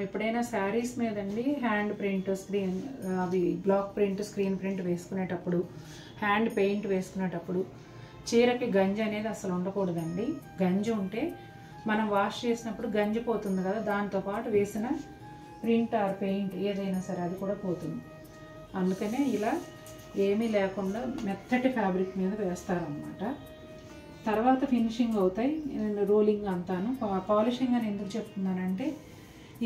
ఎప్పుడైనా శారీస్ మీదండి hand print screen అవి బ్లాక్ ప్రింట్ స్క్రీన్ ప్రింట్ వేసుకునేటప్పుడు హ్యాండ్ పెయింట్ వేసుకునేటప్పుడు చీరకి గంజి అనేది అసలు ఉండకూడదండి. గంజి ఉంటే మనం వాష్ చేసినప్పుడు గంజి పోతుంది కదా, దాంతోపాటు వేసిన ప్రింట్ ఆర్ పెయింట్ ఏదైనా సరే అది కూడా పోతుంది. అందుకనే ఇలా ఏమీ లేకుండా మెత్తటి ఫ్యాబ్రిక్ మీద వేస్తారనమాట. తర్వాత ఫినిషింగ్ అవుతాయి, రోలింగ్ అంతాను. పాలిషింగ్ అని ఎందుకు చెప్తున్నానంటే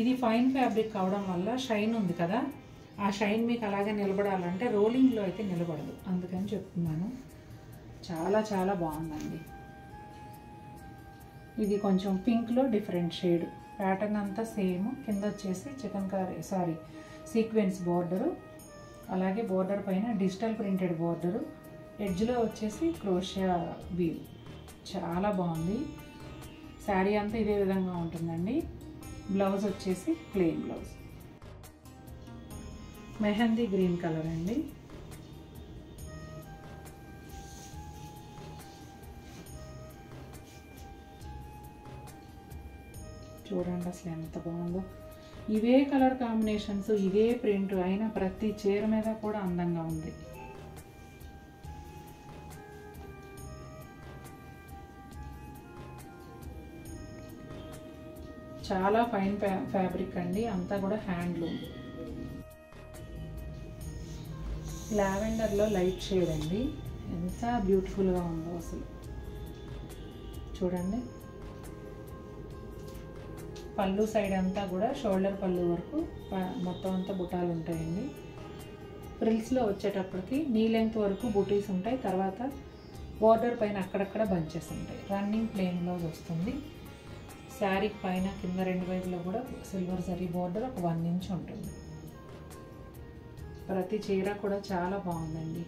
ఇది ఫైన్ ఫ్యాబ్రిక్ అవడం వల్ల షైన్ ఉంది కదా, ఆ షైన్ మీకు అలాగే నిలబడాలంటే రోలింగ్లో అయితే నిలబడదు, అందుకని చెప్తున్నాను. చాలా చాలా బాగుందండి. ఇది కొంచెం పింక్లో డిఫరెంట్ షేడ్. ప్యాటర్న్ అంతా సేమ్. కింద వచ్చేసి సీక్వెన్స్ బోర్డరు, అలాగే బోర్డర్ పైన డిజిటల్ ప్రింటెడ్ బోర్డరు, ఎడ్జ్లో వచ్చేసి క్రోషియా వీవ్. చాలా బాగుంది. శారీ అంతా ఇదే విధంగా ఉంటుందండి. బ్లౌజ్ వచ్చేసి plain blouse. Mehndi green colour అండి. చూడండి అసలు ఎంత బాగుందో. ఇవే కలర్ కాంబినేషన్స్, ఇవే ప్రింట్ అయినా ప్రతి చీర మీద కూడా అందంగా ఉంది. చాలా ఫైన్ ఫ్యాబ్రిక్ అండి, అంతా కూడా హ్యాండ్లూమ్. లావెండర్లో లైట్ షేడ్ అండి, ఎంత బ్యూటిఫుల్గా ఉందో అసలు. చూడండి, పళ్ళు సైడ్ అంతా కూడా షోల్డర్ పళ్ళు వరకు మొత్తం అంతా బుటాలు ఉంటాయండి. ఫ్రిల్స్లో వచ్చేటప్పటికి నీ లెంగ్త్ వరకు బుటీస్ ఉంటాయి. తర్వాత బోర్డర్ పైన అక్కడక్కడ బంచెస్ ఉంటాయి. రన్నింగ్ ప్లెయిన్ బ్లౌజ్ వస్తుంది. శారీ పైన కింద రెండు వైపులో కూడా సిల్వర్ జరీ బోర్డర్ ఒక 1 ఇంచ్ ఉంటుంది. ప్రతి చీర కూడా చాలా బాగుందండి.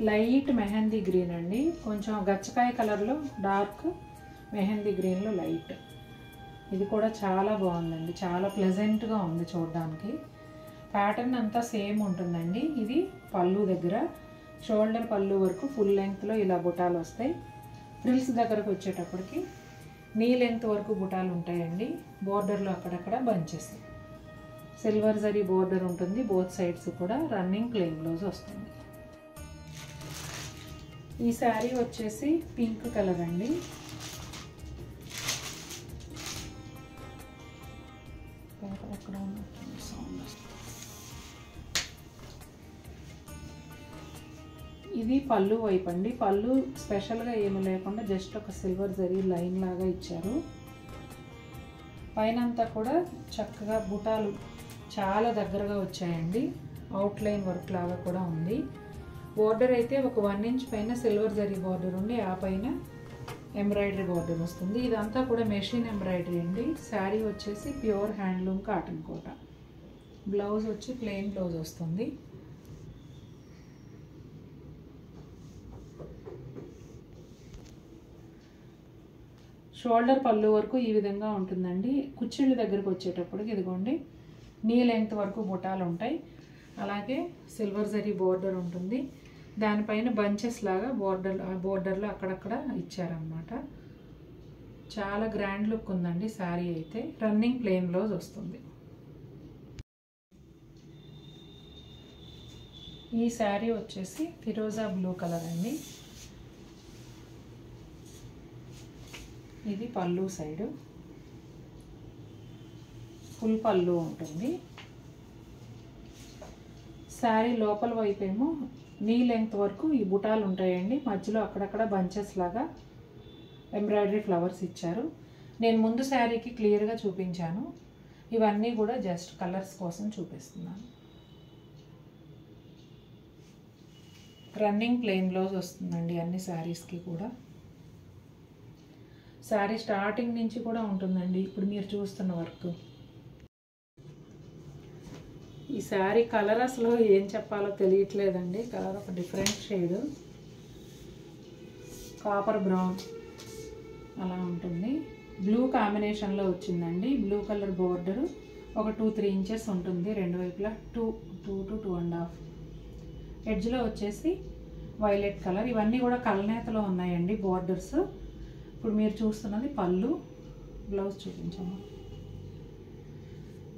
లైట్ మెహందీ గ్రీన్ అండి, కొంచెం గచ్చకాయ కలర్లో డార్క్, మెహందీ గ్రీన్లో లైట్. ఇది కూడా చాలా బాగుందండి, చాలా ప్లెజెంట్గా ఉంది చూడడానికి. ప్యాటర్న్ అంతా సేమ్ ఉంటుందండి. ఇది పళ్ళు దగ్గర షోల్డర్ పళ్ళు వరకు ఫుల్ లెంగ్త్లో ఇలా బుటాలు వస్తాయి. ఫ్రిల్స్ దగ్గరకు వచ్చేటప్పటికి నీ లెంగ్త్ వరకు బుటాలు ఉంటాయండి. బోర్డర్లో అక్కడక్కడ బంచెస్, సిల్వర్ జరీ బోర్డర్ ఉంటుంది. బోత్ సైడ్స్ కూడా రన్నింగ్ ప్లెయిన్ బ్లౌజ్ వస్తుంది. ఈ శారీ వచ్చేసి పింక్ కలర్ అండి. ఇది పళ్ళు వైపు అండి. పళ్ళు స్పెషల్గా ఏమి లేకుండా జస్ట్ ఒక సిల్వర్ జరీ లైన్ లాగా ఇచ్చారు. పైన అంతా కూడా చక్కగా బుటాలు చాలా దగ్గరగా వచ్చాయండి. అవుట్లైన్ వర్క్ లాగా కూడా ఉంది. బోర్డర్ అయితే ఒక 1 ఇంచ్ పైన సిల్వర్ జరీ బోర్డర్ ఉండి ఆ పైన ఎంబ్రాయిడరీ బోర్డర్ వస్తుంది. ఇదంతా కూడా మెషిన్ ఎంబ్రాయిడరీ అండి. శారీ వచ్చేసి ప్యూర్ హ్యాండ్లూమ్ కాటన్ కోట. బ్లౌజ్ వచ్చి ప్లెయిన్ బ్లౌజ్ వస్తుంది. షోల్డర్ పళ్ళు వరకు ఈ విధంగా ఉంటుందండి. కుచ్చిళ్ళ దగ్గరకు వచ్చేటప్పటికి ఇదిగోండి నీ లెంగ్త్ వరకు బుటాలు ఉంటాయి. అలాగే సిల్వర్ జరీ బోర్డర్ ఉంటుంది. దానిపైన బంచెస్ లాగా బోర్డర్లో అక్కడక్కడ ఇచ్చారనమాట. చాలా గ్రాండ్ లుక్ ఉందండి శారీ అయితే. రన్నింగ్ ప్లెయిన్ బ్లౌజ్ వస్తుంది. ఈ శారీ వచ్చేసి ఫిరోజా బ్లూ కలర్ అండి. ఇది పళ్ళు సైడు, ఫుల్ పళ్ళు ఉంటుంది. శారీ లోపల వైపు ఏమో నీ లెంగ్త్ వరకు ఈ బుటాలు ఉంటాయండి. మధ్యలో అక్కడక్కడ బంచెస్ లాగా ఎంబ్రాయిడరీ ఫ్లవర్స్ ఇచ్చారు. నేను ముందు శారీకి క్లియర్గా చూపించాను. ఇవన్నీ కూడా జస్ట్ కలర్స్ కోసం చూపిస్తున్నాను. రన్నింగ్ ప్లెయిన్ బ్లౌజ్ వస్తుందండి అన్ని శారీస్కి కూడా. శారీ స్టార్టింగ్ నుంచి కూడా ఉంటుందండి ఇప్పుడు మీరు చూస్తున్న వర్క్. ఈ శారీ కలర్ అసలు ఏం చెప్పాలో తెలియట్లేదండి. కలర్ ఒక డిఫరెంట్ షేడ్, కాపర్ బ్రౌన్ అలా ఉంటుంది. బ్లూ కాంబినేషన్లో వచ్చిందండి. బ్లూ కలర్ బోర్డరు ఒక 2-3 ఇంచెస్ ఉంటుంది రెండు వైపులా. 2 to 2.5. ఎడ్జ్లో వచ్చేసి వైలెట్ కలర్. ఇవన్నీ కూడా కలనేతలో ఉన్నాయండి బోర్డర్స్. ఇప్పుడు మీరు చూస్తున్నది పళ్ళు. బ్లౌజ్ చూపించమ్మా.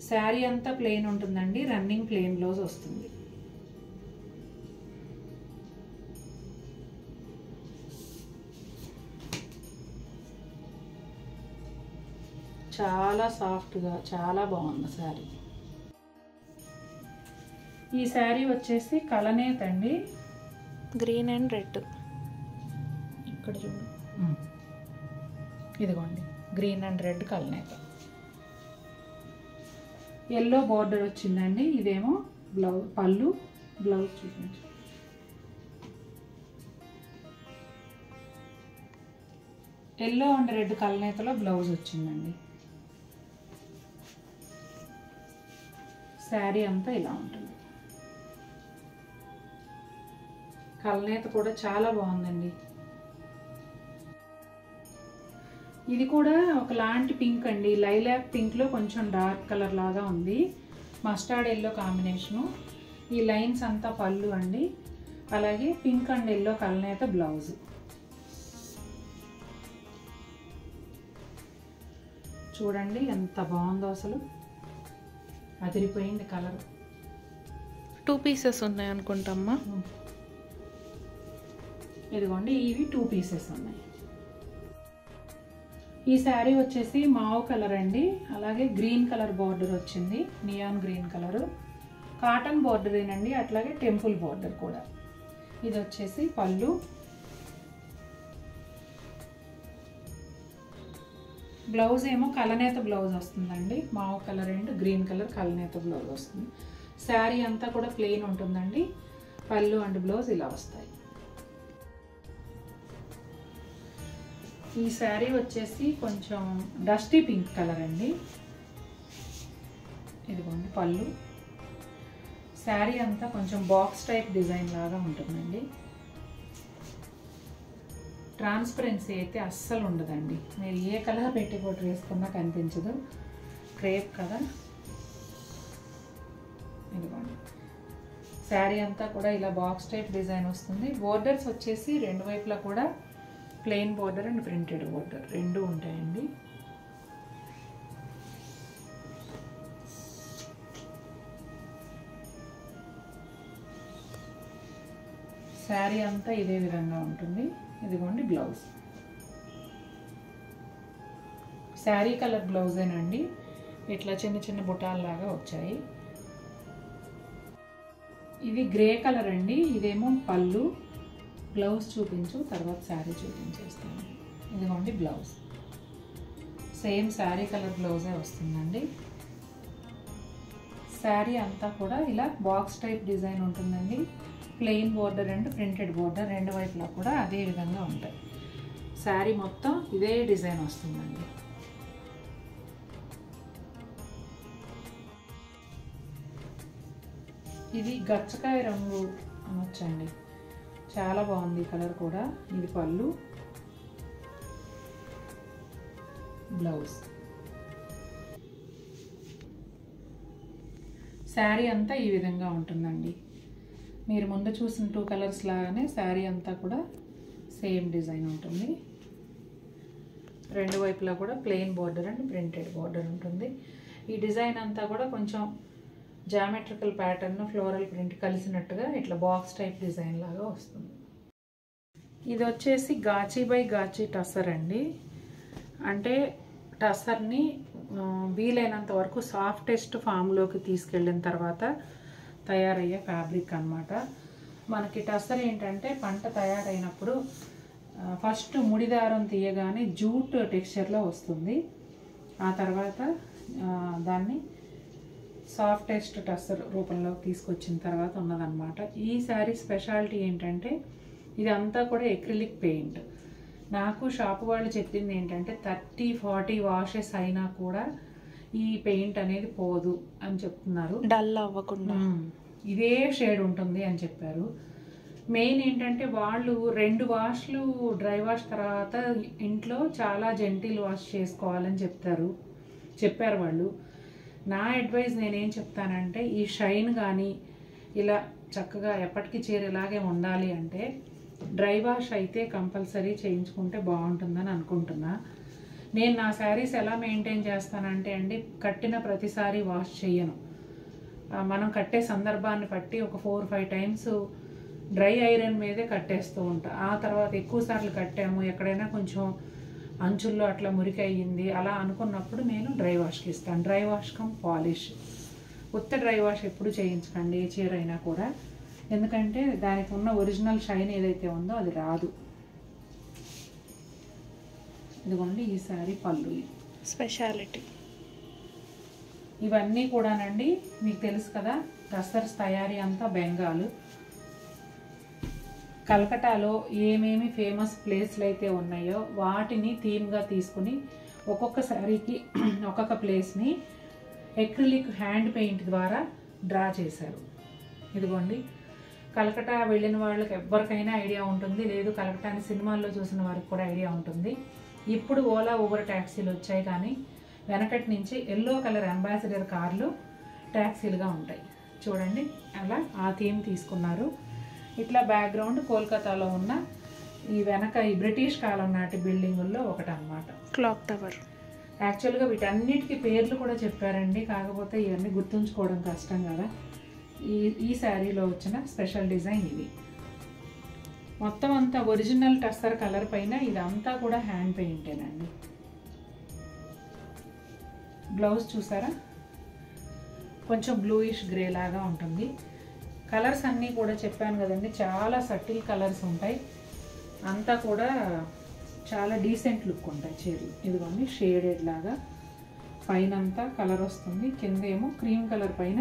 శారీ అంతా ప్లెయిన్ ఉంటుందండి, రన్నింగ్ ప్లెయిన్ బ్లౌజ్ వస్తుంది. చాలా సాఫ్ట్గా చాలా బాగుంది శారీ. ఈ శారీ వచ్చేసి కలనేత అండి, గ్రీన్ అండ్ రెడ్. ఇక్కడ చూడు, ఇదిగోండి గ్రీన్ అండ్ రెడ్ కలనేత. ఎల్లో బార్డర్ వచ్చిందండి. ఇదేమో పళ్ళు. బ్లౌజ్ చూపించు. ఎల్లో అండ్ రెడ్ కలనేతలో బ్లౌజ్ వచ్చిందండి. శారీ అంతా ఇలా ఉంటుంది. కలనేత కూడా చాలా బాగుందండి. ఇది కూడా ఒకలాంటి పింక్ అండి, లైలాక్ పింక్లో కొంచెం డార్క్ కలర్ లాగా ఉంది. Mustard yellow combination. ఈ లైన్స్ అంతా పళ్ళు అండి. అలాగే పింక్ అండ్ ఎల్లో కలనేత బ్లౌజ్. చూడండి ఎంత బాగుందో, అసలు అదిరిపోయింది కలర్. 2 పీసెస్ ఉన్నాయి అనుకుంటామ్మా. ఇదిగోండి ఇవి 2 పీసెస్ ఉన్నాయి. ఈ శారీ వచ్చేసి మావ్ కలర్ అండి. అలాగే గ్రీన్ కలర్ బార్డర్ వచ్చింది, నియాన్ గ్రీన్ కలరు. కాటన్ బార్డరేనండి, అట్లాగే టెంపుల్ బార్డర్ కూడా. ఇది వచ్చేసి పళ్ళు. బ్లౌజ్ ఏమో కలనేత బ్లౌజ్ వస్తుందండి. Mauve colour and green colour కలనేత బ్లౌజ్ వస్తుంది. శారీ అంతా కూడా ప్లెయిన్ ఉంటుందండి. పళ్ళు అండ్ బ్లౌజ్ ఇలా వస్తాయి. ఈ శారీ వచ్చేసి కొంచెం డస్టీ పింక్ కలర్ అండి. ఇదిగోండి పళ్ళు. శారీ అంతా కొంచెం బాక్స్ టైప్ డిజైన్ లాగా ఉంటుందండి. ట్రాన్స్పరెన్సీ అయితే అస్సలు ఉండదండి. మీరు ఏ కలర్ పెట్టిపోటు వేసుకున్నా కనిపించదు. క్రేప్ కదా. ఇదిగోండి శారీ అంతా కూడా ఇలా బాక్స్ టైప్ డిజైన్ వస్తుంది. బోర్డర్స్ వచ్చేసి రెండు వైపులా కూడా plain border and printed border రెండు ఉంటాయండి. శారీ అంతా ఇదే విధంగా ఉంటుంది. ఇదిగోండి బ్లౌజ్. శారీ కలర్ బ్లౌజేనండి. ఇట్లా చిన్న చిన్న బుటాల్లాగా వచ్చాయి. ఇది గ్రే కలర్ అండి. ఇదేమో పళ్ళు. బ్లౌజ్ చూపించు, తర్వాత శారీ చూపించేస్తాను. ఇదిగోండి బ్లౌజ్. సేమ్ శారీ కలర్ బ్లౌజే వస్తుందండి. శారీ అంతా కూడా ఇలా బాక్స్ టైప్ డిజైన్ ఉంటుందండి. Plain border and printed border రెండు వైపులా కూడా అదే విధంగా ఉంటాయి. శారీ మొత్తం ఇదే డిజైన్ వస్తుందండి. ఇది గచ్చకాయ రంగు అనొచ్చండి. చాలా బాగుంది కలర్ కూడా. ఇది పళ్ళు, బ్లౌజ్. శారీ అంతా ఈ విధంగా ఉంటుందండి. మీరు ముందు చూసిన 2 కలర్స్ లాగానే శారీ అంతా కూడా సేమ్ డిజైన్ ఉంటుంది. రెండు వైపులా కూడా plain border and printed border ఉంటుంది. ఈ డిజైన్ అంతా కూడా కొంచెం జామెట్రికల్ ప్యాటర్న్, ఫ్లోరల్ ప్రింట్ కలిసినట్టుగా ఇట్లా బాక్స్ టైప్ డిజైన్ లాగా వస్తుంది. ఇది వచ్చేసి గాచి బై గాచి టసర్ అండి. అంటే టసర్ని వీలైనంత వరకు సాఫ్టెస్ట్ ఫామ్లోకి తీసుకెళ్ళిన తర్వాత తయారయ్యే ఫ్యాబ్రిక్ అన్నమాట. మనకి టసర్ ఏంటంటే పంట తయారైనప్పుడు ఫస్ట్ ముడిదారం తీయగానే జూట్ టెక్స్చర్లో వస్తుంది. ఆ తర్వాత దాన్ని సాఫ్టెస్ట్ టసర్ రూపంలోకి తీసుకొచ్చిన తర్వాత ఉన్నదన్నమాట. ఈ శారీ స్పెషాలిటీ ఏంటంటే ఇదంతా కూడా ఎక్రిలిక్ పెయింట్. నాకు షాపు వాళ్ళు చెప్పింది ఏంటంటే 30-40 వాషెస్ అయినా కూడా ఈ పెయింట్ అనేది పోదు అని చెప్తున్నారు. డల్ అవ్వకుండా ఇదే షేడ్ ఉంటుంది అని చెప్పారు. మెయిన్ ఏంటంటే వాళ్ళు 2 వాష్లు డ్రై వాష్ తర్వాత ఇంట్లో చాలా జెంటిల్ వాష్ చేసుకోవాలని చెప్పారు వాళ్ళు. నా అడ్వైజ్ నేనేం చెప్తానంటే ఈ షైన్ కానీ ఇలా చక్కగా ఎప్పటికీ చీర ఇలాగే ఉండాలి అంటే డ్రై వాష్ అయితే కంపల్సరీ చేయించుకుంటే బాగుంటుందని అనుకుంటున్నా. నేను నా శారీస్ ఎలా మెయింటైన్ చేస్తానంటే అండి, కట్టిన ప్రతిసారి వాష్ చేయను. మనం కట్టే సందర్భాన్ని బట్టి ఒక 4-5 టైమ్స్ డ్రై ఐరన్ మీదే కట్టేస్తూ ఉంటా. ఆ తర్వాత ఎక్కువ సార్లు కట్టాము, ఎక్కడైనా కొంచెం అంచుల్లో అట్లా మురికి అయ్యింది అలా అనుకున్నప్పుడు నేను డ్రై వాష్కి ఇస్తాను. Dry wash come polish. ఉత్త డ్రై వాష్ ఎప్పుడు చేయించకండి ఏ చీర అయినా కూడా, ఎందుకంటే దానికి ఉన్న ఒరిజినల్ షైన్ ఏదైతే ఉందో అది రాదు. ఇదిగోండి ఈ సారీ పళ్ళు స్పెషాలిటీ. ఇవన్నీ కూడానండి మీకు తెలుసు కదా, టస్సర్స్ తయారీ అంతా బెంగాల్. కలకటాలో ఏమేమి ఫేమస్ ప్లేస్లు అయితే ఉన్నాయో వాటిని థీమ్గా తీసుకుని ఒక్కొక్క శారీకి ఒక్కొక్క ప్లేస్ని ఎక్రిలిక్ హ్యాండ్ పెయింట్ ద్వారా డ్రా చేశారు. ఇదిగోండి కలకటా వెళ్ళిన వాళ్ళకి ఎవరికైనా ఐడియా ఉంటుంది, లేదు కలకటాని సినిమాల్లో చూసిన వారికి కూడా ఐడియా ఉంటుంది. ఇప్పుడు ఓలా ఊబర్ ట్యాక్సీలు వచ్చాయి, కానీ వెనకటి నుంచి ఎల్లో కలర్ అంబాసిడర్ కార్లు ట్యాక్సీలుగా ఉంటాయి చూడండి. అలా ఆ థీమ్ తీసుకున్నారు. ఇట్లా బ్యాక్గ్రౌండ్ కోల్కతాలో ఉన్న ఈ వెనక ఈ బ్రిటిష్ కాలం నాటి బిల్డింగుల్లో ఒకటి అన్నమాట, క్లాక్ టవర్. యాక్చువల్గా వీటన్నిటికీ పేర్లు కూడా చెప్పారండి, కాకపోతే ఇవన్నీ గుర్తుంచుకోవడం కష్టం కదా. ఈ శారీలో వచ్చిన స్పెషల్ డిజైన్ ఇది. మొత్తం అంతా ఒరిజినల్ టస్సర్ కలర్ పైన ఇదంతా కూడా హ్యాండ్ పెయింటేనండి. బ్లౌజ్ చూసారా, కొంచెం బ్లూయిష్ గ్రే లాగా ఉంటుంది. కలర్స్ అన్నీ కూడా చెప్పాను కదండి, చాలా సటిల్ కలర్స్ ఉంటాయి, అంతా కూడా చాలా డీసెంట్ లుక్ ఉంటాయి చీరలు. ఇదిగోండి షేడెడ్ లాగా పైన అంతా కలర్ వస్తుంది, కింద ఏమో క్రీమ్ కలర్ పైన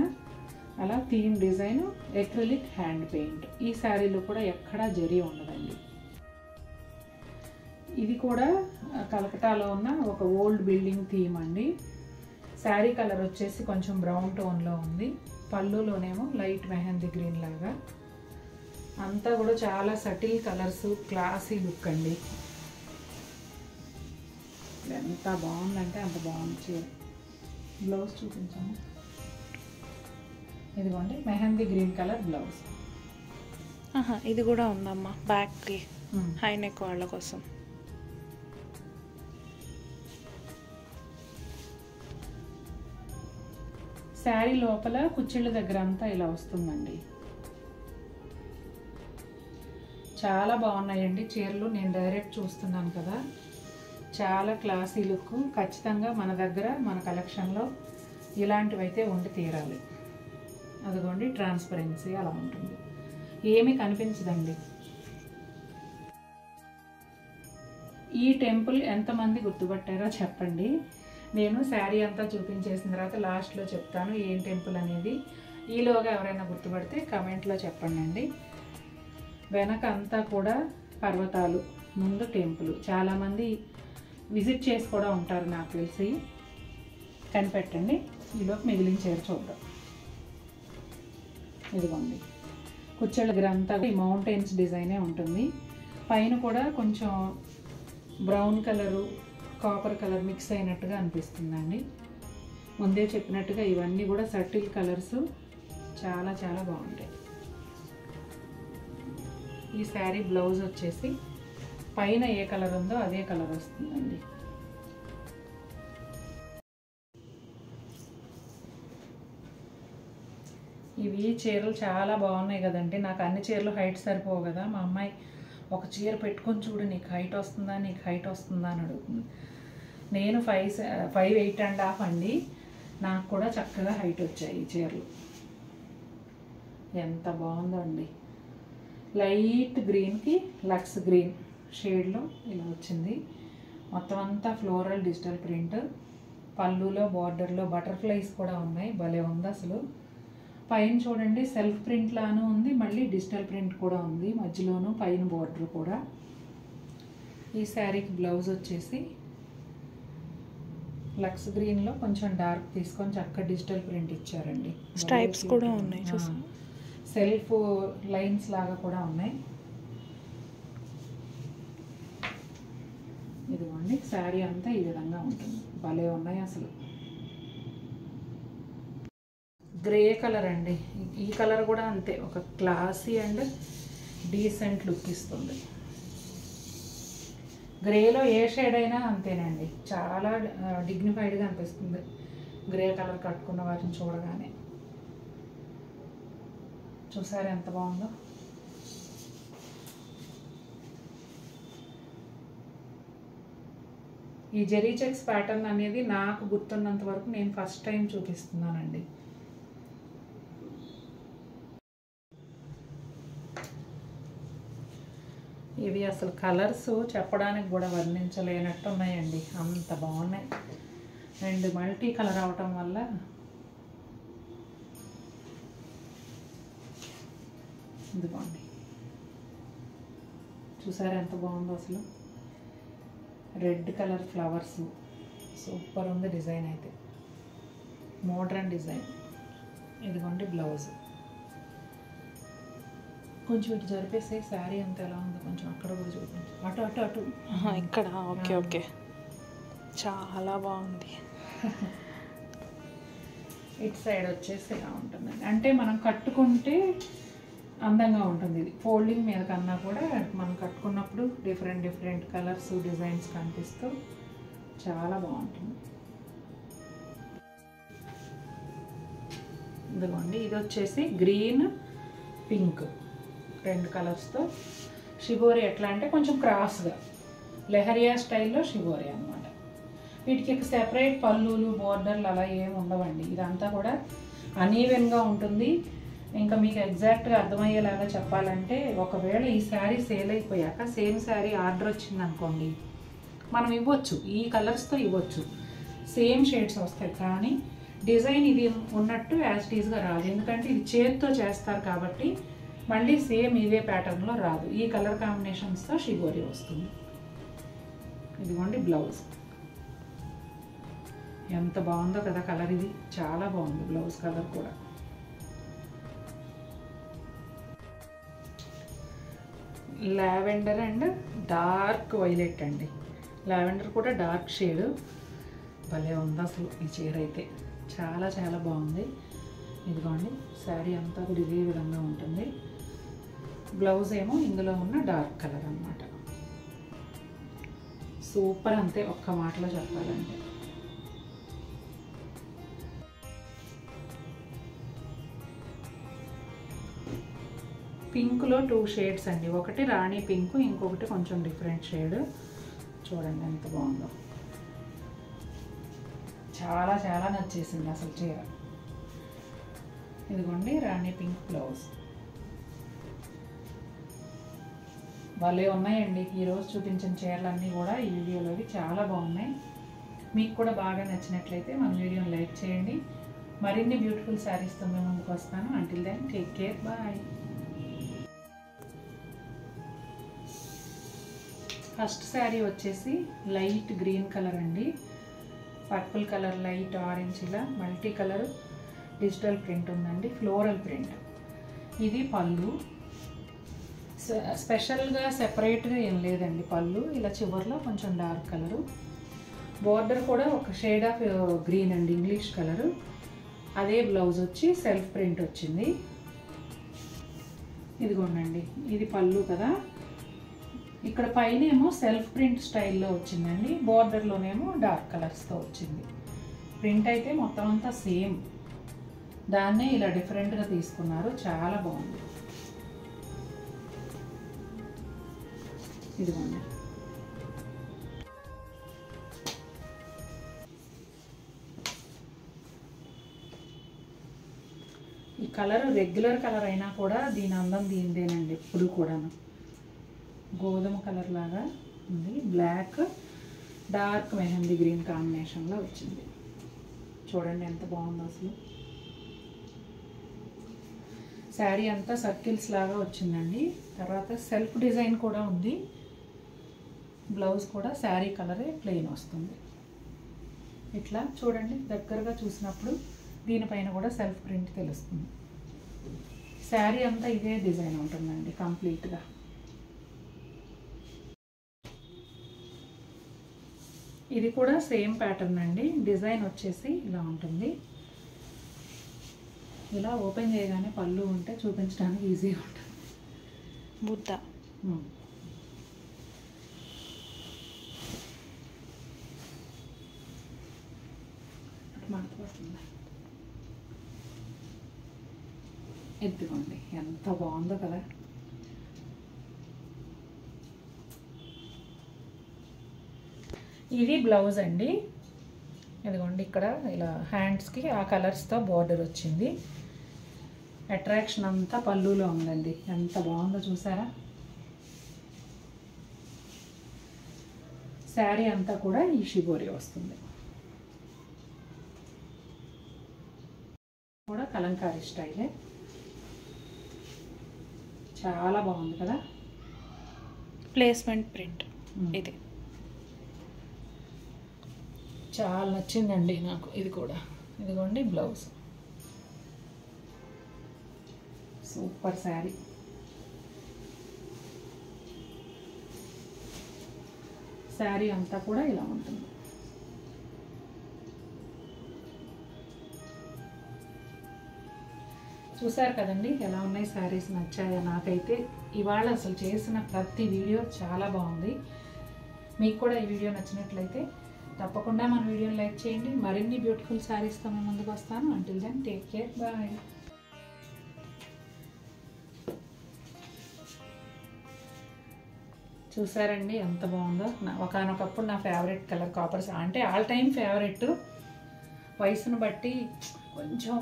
అలా theme design acrylic hand paint. ఈ శారీలో కూడా ఎక్కడా జరీ ఉండదండి. ఇది కూడా కలకటాలో ఉన్న ఒక ఓల్డ్ బిల్డింగ్ థీమ్ అండి. శారీ కలర్ వచ్చేసి కొంచెం బ్రౌన్ టోన్లో ఉంది, పళ్ళులోనేమో లైట్ మెహందీ గ్రీన్ లాగా. అంతా కూడా చాలా సటిల్ కలర్స్, క్లాసీ లుక్ అండి. ఎంత బాగుందంటే అంత బాగుంది చీర. బ్లౌజ్ చూపించాము, ఇదిగోండి మెహందీ గ్రీన్ కలర్ బ్లౌజ్. ఇది కూడా ఉందమ్మా బ్యాక్కి, హై నెక్ వాళ్ళ కోసం. శారీ లోపల కుచ్చిళ్ళ దగ్గర అంతా ఇలా వస్తుందండి. చాలా బాగున్నాయండి చీరలు, నేను డైరెక్ట్ చూస్తున్నాను కదా, చాలా క్లాసీ లుక్. ఖచ్చితంగా మన దగ్గర మన కలెక్షన్లో ఇలాంటివి అయితే ఉండి తీరాలి. అదిగోండి ట్రాన్స్పరెన్సీ అలా ఉంటుంది, ఏమీ కనిపించదండి. ఈ టెంపుల్ ఎంతమంది గుర్తుపట్టారో చెప్పండి. నేను శారీ అంతా చూపించేసిన తర్వాత లాస్ట్లో చెప్తాను ఏం టెంపుల్ అనేది. ఈలోగా ఎవరైనా గుర్తుపడితే కమెంట్లో చెప్పండి అండి. వెనక అంతా కూడా పర్వతాలు, ముందు టెంపుల్. చాలామంది విజిట్ చేసి కూడా ఉంటారు నాకు తెలిసి. కనిపెట్టండి, ఈలోపు మిగిలిన చీర చూద్దాం. ఇదిగోండి కుచ్చెళ్ళ దగ్గర అంతా ఈ మౌంటైన్స్ డిజైనే ఉంటుంది. పైన కూడా కొంచెం brown colour copper colour mix అయినట్టుగా అనిపిస్తుందండి. ముందే చెప్పినట్టుగా ఇవన్నీ కూడా సటిల్ కలర్స్, చాలా చాలా బాగుంటాయి. ఈ శారీ బ్లౌజ్ వచ్చేసి పైన ఏ కలర్ ఉందో అదే కలర్ వస్తుందండి. ఇవి చీరలు చాలా బాగున్నాయి కదండి. నాకు అన్ని చీరలు హైట్ సరిపోవు కదా. మా అమ్మాయి ఒక చీర పెట్టుకొని చూడు నీకు హైట్ వస్తుందా, నీకు హైట్ వస్తుందా అని అడుగుతుంది. నేను 5'8" అండి, నాకు కూడా చక్కగా హైట్ వచ్చాయి ఈ చీరలు. ఎంత బాగుందో అండి. లైట్ గ్రీన్కి లక్స్ గ్రీన్ షేడ్లో ఇలా వచ్చింది. మొత్తం అంతా ఫ్లోరల్ డిజిటల్ ప్రింట్. పళ్ళులో బార్డర్లో బటర్ఫ్లైస్ కూడా ఉన్నాయి, భలే ఉంది అసలు. పైన చూడండి సెల్ఫ్ ప్రింట్ లాను ఉంది, మళ్ళీ డిజిటల్ ప్రింట్ కూడా ఉంది మధ్యలోనూ, పైన బార్డర్ కూడా. ఈ శారీకి బ్లౌజ్ వచ్చేసి లక్స్ గ్రీన్లో కొంచెం డార్క్ తీసుకొని చక్కగా డిజిటల్ ప్రింట్ ఇచ్చారండి. స్ట్రైప్స్ కూడా ఉన్నాయి, సెల్ఫ్ లైన్స్ లాగా కూడా ఉన్నాయి. ఇదిగోండి శారీ అంతా ఈ విధంగా ఉంటుంది, భలే ఉన్నాయి అసలు. గ్రే కలర్ అండి, ఈ కలర్ కూడా అంతే, ఒక క్లాసీ అండ్ డీసెంట్ లుక్ ఇస్తుంది. గ్రేలో ఏ షేడ్ అయినా అంతేనండి, చాలా డిగ్నిఫైడ్గా అనిపిస్తుంది గ్రే కలర్ కట్టుకున్న వాటిని చూడగానే. చూసారా ఎంత బాగుందో. ఈ జెరీ చెక్స్ ప్యాటర్న్ అనేది నాకు గుర్తున్నంత వరకు నేను ఫస్ట్ టైం చూపిస్తున్నానండి. ఇవి అసలు కలర్స్ చెప్పడానికి కూడా వర్ణించలేనట్టు ఉన్నాయండి, అంత బాగున్నాయి. అండ్ మల్టీ కలర్ అవటం వల్ల ఇదిగోండి, చూసారా ఎంత బాగుందో అసలు. రెడ్ కలర్ ఫ్లవర్స్, సూపర్ ఉంది డిజైన్ అయితే, మోడ్రన్ డిజైన్. ఇదిగోండి బ్లౌజ్. కొంచెం ఇటు జరిపేసే శారీ అంత ఎలా ఉందో కొంచెం అక్కడ కూడా చూపించు. అటు అటు అటు ఇక్కడ. ఓకే ఓకే, చాలా బాగుంది. ఇటు సైడ్ వచ్చేసి ఇలా ఉంటుందండి, అంటే మనం కట్టుకుంటే అందంగా ఉంటుంది. ఇది ఫోల్డింగ్ మీద కన్నా కూడా మనం కట్టుకున్నప్పుడు డిఫరెంట్ డిఫరెంట్ కలర్స్ డిజైన్స్ కనిపిస్తూ చాలా బాగుంటుంది. ఇదిగోండి, ఇది వచ్చేసి గ్రీన్ పింక్ 2 కలర్స్తో షిబోరి. ఎట్లా అంటే కొంచెం క్రాస్గా లెహరియా స్టైల్లో షిబోరి అనమాట. వీటికి సెపరేట్ పళ్ళులు బోర్డర్లు అలా ఏమి ఉండవండి, ఇదంతా కూడా అనీవెన్గా ఉంటుంది. ఇంకా మీకు ఎగ్జాక్ట్గా అర్థమయ్యేలాగా చెప్పాలంటే, ఒకవేళ ఈ శారీ సేల్ అయిపోయాక సేమ్ శారీ ఆర్డర్ వచ్చింది అనుకోండి, మనం ఇవ్వచ్చు, ఈ కలర్స్తో ఇవ్వచ్చు, సేమ్ షేడ్స్ వస్తాయి. కానీ డిజైన్ ఇది ఉన్నట్టు యాజ్ టీజ్గా రాదు, ఎందుకంటే ఇది చేతితో చేస్తారు కాబట్టి మళ్ళీ సేమ్ ఇదే ప్యాటర్న్లో రాదు. ఈ కలర్ కాంబినేషన్స్తో షిబోరి వస్తుంది. ఇదిగోండి బ్లౌజ్, ఎంత బాగుందో కదా కలర్. ఇది చాలా బాగుంది బ్లౌజ్ కలర్ కూడా. లావెండర్ అండ్ డార్క్ వైలెట్ అండి. లావెండర్ కూడా డార్క్ షేడ్. భలే ఉంది అసలు ఈ చీర అయితే, చాలా చాలా బాగుంది. ఇదిగోండి శారీ అంతా కూడా ఇదే విధంగా ఉంటుంది. బ్లౌజ్ ఏమో ఇందులో ఉన్న డార్క్ కలర్ అన్నమాట. సూపర్, అంతే ఒక్క మాటలో చెప్పాలంటే. పింక్లో 2 షేడ్స్ అండి, ఒకటి రాణి పింక్, ఇంకొకటి కొంచెం డిఫరెంట్ షేడ్. చూడండి ఎంత బాగుందో, చాలా చాలా నచ్చేసింది అసలు చీర. ఇదిగోండి రాణి పింక్ బ్లౌజ్. భలే ఉన్నాయండి ఈరోజు చూపించిన చీరలన్నీ కూడా ఈ వీడియోలోవి చాలా బాగున్నాయి. మీకు కూడా బాగా నచ్చినట్లయితే మన వీడియోని లైక్ చేయండి. మరిన్ని బ్యూటిఫుల్ శారీస్తో మేము ముందుకు వస్తాను. Until then take care, bye. First sari వచ్చేసి లైట్ గ్రీన్ కలర్ అండి, పర్పుల్ కలర్, లైట్ ఆరెంజ్, ఇలా మల్టీ కలర్ డిజిటల్ ప్రింట్ ఉందండి, ఫ్లోరల్ ప్రింట్. ఇది పళ్ళు, స్పెషల్గా సెపరేట్గా ఏం లేదండి. పళ్ళు ఇలా చివర్లో కొంచెం డార్క్ కలరు, బోర్డర్ కూడా ఒక షేడ్ ఆఫ్ గ్రీన్ అండి, ఇంగ్లీష్ కలరు. అదే బ్లౌజ్ వచ్చి సెల్ఫ్ ప్రింట్ వచ్చింది. ఇదిగోండి, ఇది పళ్ళు కదా. ఇక్కడ పైన ఏమో సెల్ఫ్ ప్రింట్ స్టైల్లో వచ్చిందండి, బోర్డర్లోనేమో డార్క్ కలర్స్తో వచ్చింది. ప్రింట్ అయితే మొత్తం అంతా సేమ్, దాన్నే ఇలా డిఫరెంట్గా తీసుకున్నారు, చాలా బాగుంది. ఇదిగోండి, ఈ కలర్ రెగ్యులర్ కలర్ అయినా కూడా దీని అందం దీనిదేనండి ఎప్పుడు కూడాను. గోధుమ కలర్ లాగా ఉంది, బ్లాక్ డార్క్ మెహందీ గ్రీన్ కాంబినేషన్లో వచ్చింది. చూడండి ఎంత బాగుందో అసలు. శారీ అంతా సర్కిల్స్ లాగా వచ్చిందండి. తర్వాత సెల్ఫ్ డిజైన్ కూడా ఉంది. బ్లౌజ్ కూడా శారీ కలరే ప్లెయిన్ వస్తుంది. ఇట్లా చూడండి, దగ్గరగా చూసినప్పుడు దీనిపైన కూడా సెల్ఫ్ ప్రింట్ తెలుస్తుంది. శారీ అంతా ఇదే డిజైన్ ఉంటుందండి కంప్లీట్గా. ఇది కూడా సేమ్ ప్యాటర్న్ అండి, డిజైన్ వచ్చేసి ఇలా ఉంటుంది. ఇలా ఓపెన్ చేయగానే పళ్ళు ఉంటే చూపించడానికి ఈజీగా ఉంటుంది. బుద్ధ. ఎత్తుకోండి, ఎంత బాగుందో కదా. ఇది బ్లౌజ్ అండి. ఇదిగోండి, ఇక్కడ ఇలా హ్యాండ్స్కి ఆ కలర్స్తో బార్డర్ వచ్చింది. అట్రాక్షన్ అంతా పళ్ళులో ఉందండి. ఎంత బాగుందో చూసారా. శారీ అంతా కూడా ఈ షిబోరి వస్తుంది. కూడా కలంకారీ స్టైలే, చాలా బాగుంది కదా. ప్లేస్మెంట్ ప్రింట్ ఇది చాలా నచ్చిందండి నాకు. ఇది కూడా ఇదిగోండి బ్లౌజ్, సూపర్ శారీ. శారీ అంతా కూడా ఇలా ఉంటుంది. చూసారు కదండి ఎలా ఉన్నాయి శారీస్, నచ్చాయా? నాకైతే ఇవాళ అసలు చేసిన ప్రతి వీడియో చాలా బాగుంది. మీకు కూడా ఈ వీడియో నచ్చినట్లయితే తప్పకుండా మన వీడియోని లైక్ చేయండి. మరిన్ని బ్యూటిఫుల్ శారీస్తో మేము ముందుకు వస్తాను. Until then take care, bye. చూసారండి ఎంత బాగుందో. ఒకనొకప్పుడు నా ఫేవరెట్ కలర్ కాపర్స్, అంటే ఆల్ టైమ్ ఫేవరెట్. వయసును బట్టి కొంచెం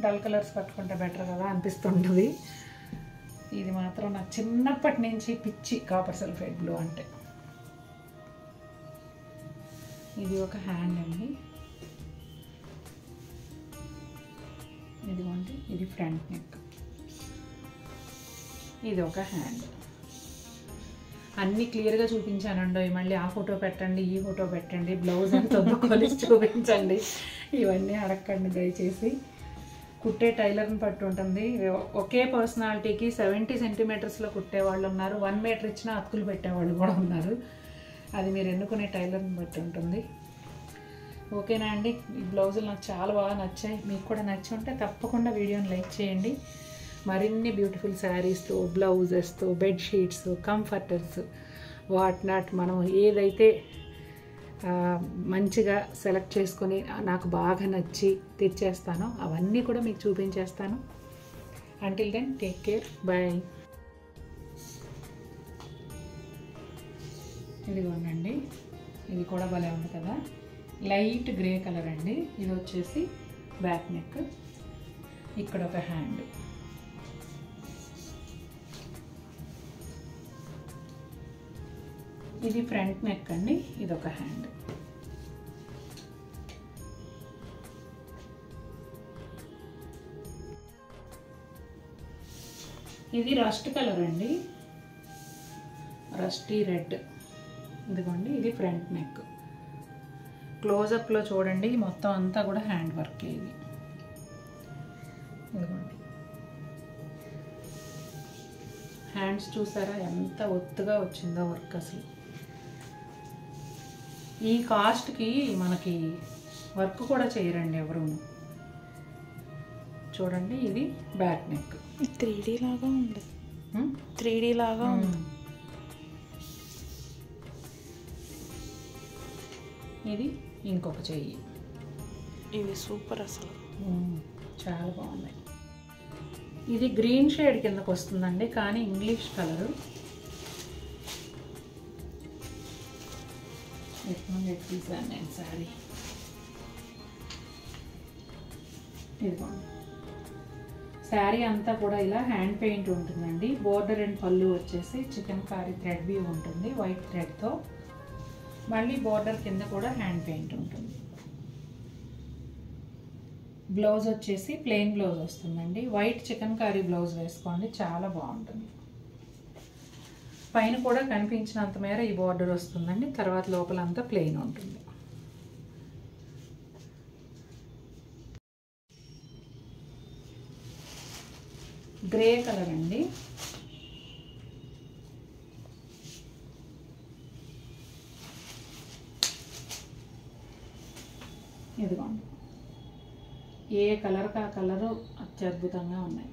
డల్ కలర్స్ కట్టుకుంటే బెటర్ కదా అనిపిస్తుంటుంది. ఇది మాత్రం నాకు చిన్నప్పటి నుంచి పిచ్చి, కాపర్ సల్ఫేట్ బ్లూ అంటే. ఇది ఒక హ్యాండ్ అండి. ఇదిగోండి, ఇది ఫ్రంట్ నెక్. ఇది ఒక హ్యాండ్. అన్నీ క్లియర్గా చూపించానండి. మళ్ళీ ఆ ఫోటో పెట్టండి, ఈ ఫోటో పెట్టండి, బ్లౌజ్ అంతా కొలిసి చూపించండి, ఇవన్నీ అడగండి దయచేసి. కుట్టే టైలర్ని పట్టు ఉంటుంది. ఒకే పర్సనాలిటీకి 70 సెంటీమీటర్స్లో కుట్టేవాళ్ళు ఉన్నారు, 1 మీటర్ ఇచ్చినా అతుకులు పెట్టేవాళ్ళు కూడా ఉన్నారు. అది మీరు ఎన్నుకునే టైలర్ని బట్టి ఉంటుంది. ఓకేనా అండి. ఈ బ్లౌజులు నాకు చాలా బాగా నచ్చాయి. మీకు కూడా నచ్చి ఉంటే తప్పకుండా వీడియోని లైక్ చేయండి. మరిన్ని బ్యూటిఫుల్ శారీస్తో, బ్లౌజెస్తో, బెడ్షీట్స్, కంఫర్టర్స్, వాట్ నాట్ మనం ఏదైతే మంచిగా సెలెక్ట్ చేసుకొని నాకు బాగా నచ్చి తెచ్చేస్తానో అవన్నీ కూడా మీకు చూపించేస్తాను. Until then take care, bye. ఇదిగోండి, ఇది కూడా భలే ఉంది కదా. లైట్ గ్రే కలర్ అండి. ఇది వచ్చేసి బ్యాక్ నెక్, ఇక్కడ ఒక హ్యాండ్. ఇది ఫ్రంట్ నెక్ అండి, ఇది ఒక హ్యాండ్. ఇది రస్ట్ కలర్ అండి, రస్టీ రెడ్. ఇదిగోండి, ఇది ఫ్రంట్ నెక్. క్లోజప్లో చూడండి, మొత్తం అంతా కూడా హ్యాండ్ వర్క్. ఇది ఇదిగోండి, హ్యాండ్స్ చూసారా ఎంత ఒత్తుగా వచ్చిందో వర్క్. అసలు ఈ కాస్ట్కి మనకి వర్క్ కూడా చేయరండి ఎవరు. చూడండి, ఇది బ్యాక్ నెక్. 3D లాగా ఉంది. 3D లాగా ఉంది. ఇది ఇంకొక చెయ్యి. ఇవి సూపర్ అసలు, చాలా బాగున్నాయి. ఇది గ్రీన్ షేడ్ కిందకు వస్తుందండి, కానీ ఇంగ్లీష్ కలరు. తీసాను నేను శారీ. ఇదిగోండి, శారీ అంతా కూడా ఇలా హ్యాండ్ పెయింట్ ఉంటుందండి. బోర్డర్ అండ్ పళ్ళు వచ్చేసి చికెన్ కారీ థ్రెడ్ వ్యూ ఉంటుంది వైట్ థ్రెడ్తో. మళ్ళీ బోర్డర్ కింద కూడా హ్యాండ్ పెయింట్ ఉంటుంది. బ్లౌజ్ వచ్చేసి ప్లెయిన్ బ్లౌజ్ వస్తుందండి. వైట్ చికెన్ కారీ బ్లౌజ్ వేసుకోండి, చాలా బాగుంటుంది. పైన కూడా కనిపించినంత మేర ఈ బార్డర్ వస్తుందండి. తర్వాత లోపలంతా ప్లెయిన్ ఉంటుంది. గ్రే కలర్ అండి. ఇదిగోండి, ఏ కలర్కి ఆ కలరు అత్యద్భుతంగా ఉన్నాయి.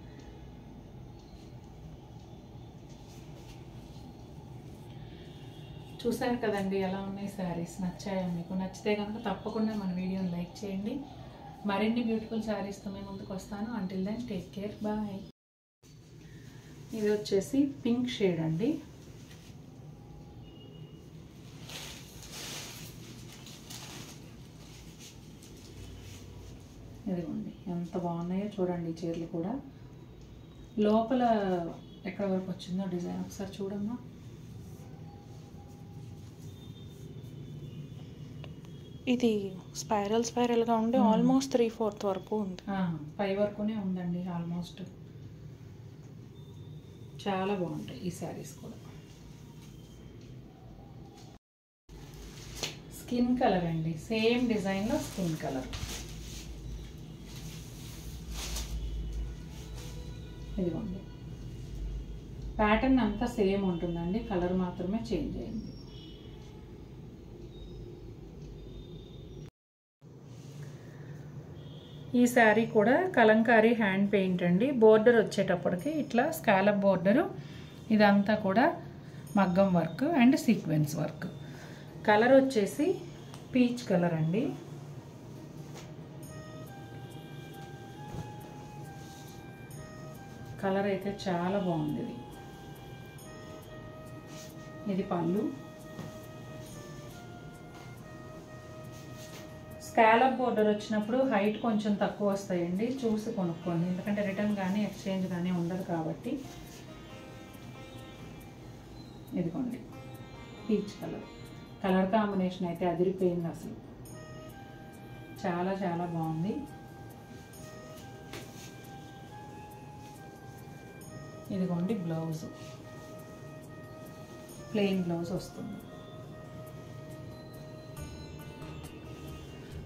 చూసారు కదండి ఎలా ఉన్నాయి శారీస్. నచ్చాయా మీకు? నచ్చితే కనుక తప్పకుండా మన వీడియోని లైక్ చేయండి. మరిన్ని బ్యూటిఫుల్ శారీస్తో మేము ముందుకు వస్తాను. Until then take care, bye. ఇది వచ్చేసి పింక్ షేడ్ అండి. ఇదిగోండి ఎంత బాగున్నాయో చూడండి. చీరలు కూడా లోపల ఎక్కడ వరకు వచ్చిందో డిజైన్ ఒకసారి చూడమ్మా. ఇది స్పైరల్గా ఉండి ఆల్మోస్ట్ 3/4 వరకు ఉంది. పై వరకునే ఉందండి ఆల్మోస్ట్. చాలా బాగుంటాయి ఈ శారీస్ కూడా. స్కిన్ కలర్ అండి, సేమ్ డిజైన్లో స్కిన్ కలర్. ఇదిగోండి ప్యాటర్న్ అంతా సేమ్ ఉంటుందండి, కలర్ మాత్రమే చేంజ్ అయింది. ఈ శారీ కూడా కలంకారీ హ్యాండ్ పెయింట్ అండి. బోర్డర్ వచ్చేటప్పటికి ఇట్లా స్కాలప్ బోర్డరు, ఇదంతా కూడా మగ్గం work and sequence work. Colour వచ్చేసి పీచ్ కలర్ అండి. కలర్ అయితే చాలా బాగుంది. ఇది పళ్ళు. స్కాలప్ బోర్డర్ వచ్చినప్పుడు హైట్ కొంచెం తక్కువ వస్తాయండి, చూసి కొనుక్కోండి. ఎందుకంటే రిటర్న్ కానీ ఎక్స్చేంజ్ కానీ ఉండదు కాబట్టి. ఇదిగోండి పీచ్ కలర్. కలర్ కాంబినేషన్ అయితే అదిరిపోయింది అసలు. చాలా చాలా బాగుంది. ఇదిగోండి బ్లౌజ్, ప్లెయిన్ బ్లౌజ్ వస్తుంది.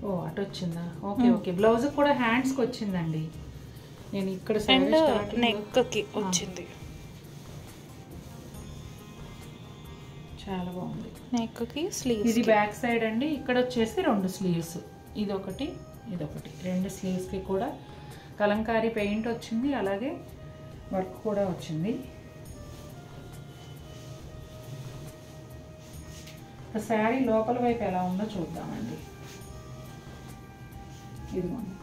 ఓ అటు వచ్చిందా? Okay okay. బ్లౌజ్ కూడా హ్యాండ్స్కి వచ్చిందండి. నేను ఇక్కడ నెక్కి వచ్చింది. చాలా బాగుంది. నెక్కి స్లీవ్స్. ఇది బ్యాక్ సైడ్ అండి. ఇక్కడ వచ్చేసి 2 స్లీవ్స్, ఇదొకటి ఇదొకటి. 2 స్లీవ్స్కి కూడా కలంకారీ పెయింట్ వచ్చింది, అలాగే వర్క్ కూడా వచ్చింది. శారీ లోపల వైపు ఎలా ఉందో చూద్దామండి. ఇదిగోండి